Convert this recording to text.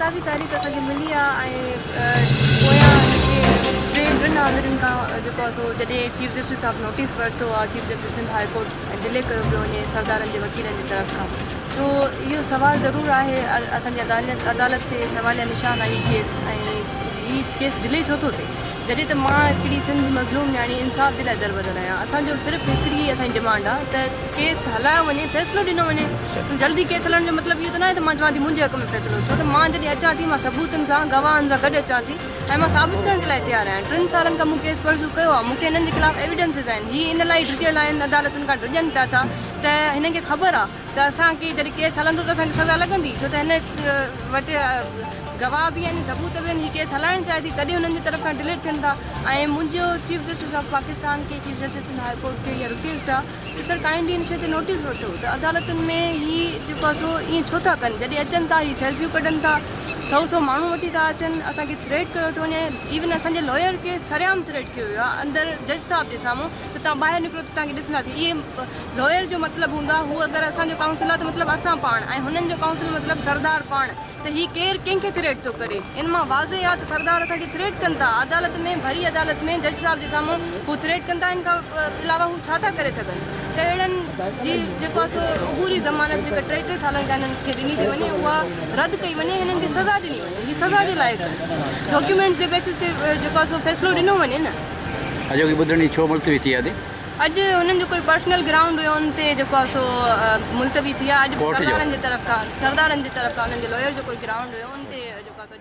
काफ़ी तारीख़ असांखे मिली आहे ऐं पोयां टिनि हाज़िरियुनि खां जेको आहे सो जॾहिं चीफ जस्टिस साहिबु नोटिस वरितो आहे chief justice Sindh high court ऐं डिले कयो पियो वञे सरदारनि जे वकीलनि जी तरफ़ खां, सो इहो सुवालु ज़रूरु आहे असांजी अदालत ते सवालिया निशान आहे हीउ केस, ऐं हीउ केस डिले छो थो थिए जॾहिं त मां हिकिड़ी सिंध मज़लूम न्याणी इंसाफ़ जे लाइ दर बदर आहियां। असांजो सिर्फ़ु हिकिड़ी असांजी डिमांड आहे त केस हलायो वञे, फ़ैसिलो ॾिनो वञे। जल्दी केस हलण जो मतिलबु इहो त न आहे त मां चवां थी मुंहिंजे हक़ में फ़ैसिलो, छो त मां जॾहिं अचां थी मां सबूतनि सां गवाहनि सां गॾु अचां थी ऐं मां साबित करण जे लाइ तयारु आहियां। 3 सालनि खां मूं केस परसू कयो आहे, मूंखे हिननि जे ख़िलाफ़ु एविडेंसिस आहिनि, हीअ इन लाइ डिॼल आहिनि अदालतुनि खां डिॼनि पिया था त हिननि खे ख़बर आहे त असांखे जॾहिं केस हलंदो त असांखे सज़ा लॻंदी, छो त हिन वटि गवाह बि आहिनि, सबूत बि आहिनि, हीअ केस हलाइणु चाहे थी तॾहिं हुननि जी तरफ़ खां डिलीट कनि था। ऐं मुंहिंजो चीफ जस्टिस ऑफ पाकिस्तान खे चीफ जस्टिस हाई कोर्ट खे इहा रिक्वेस्ट आहे कि सर काइंडली हिन शइ ते नोटिस वठो त अदालतुनि में हीअ जेको आहे सो ईअं छो था कनि, जॾहिं अचनि था हीअ सेल्फियूं कढनि था, 100 माण्हू वठी था अचनि, असांखे थ्रेट कयो थो वञे। इवन असांजे लॉयर खे सरेआम थ्रेट कयो वियो आहे अंदरि जज साहिब जे साम्हूं त तव्हां ॿाहिरि निकिरो त तव्हांखे ॾिसंदा थी। इहे लॉयर जो मतिलबु हूंदो आहे, हू अगरि असांजो काउंसिल आहे त मतिलबु असां पाण, ऐं हुननि जो काउंसिल मतिलबु सरदार पाण, त हीअ केरु कंहिंखे थ्रेट थो करे। इन मां वाज़े आहे त सरदार असांखे थ्रेट कनि था अदालत में, भरी अदालत में जज साहिब जे साम्हूं हू थ्रेट कनि था। इन खां अलावा हू छा था करे सघनि त अहिड़नि जी जेको आहे सो अबूरी ज़मानत जेका 3 सालनि खां हिननि खे ॾिनी थी वञे उहा रद्द कई वञे, हिननि खे सज़ा ॾिनी वञे, हीअ सज़ा जे लाइक़ु डॉक्यूमेंट्स जे बेसिस ते जेको आहे सो फ़ैसिलो ॾिनो वञे न। अॼोकी ॿुधणी छो मुलतवी थी आहे? अॼु हुननि जो कोई पर्सनल ग्राउंड हुयो, हुन ते जेको आहे सो मुलतवी थी आहे। अॼु सरदारनि जे तरफ़ खां हुननि जे लॉयर जो कोई ग्राउंड हुयो, हुन ते जेको आहे सो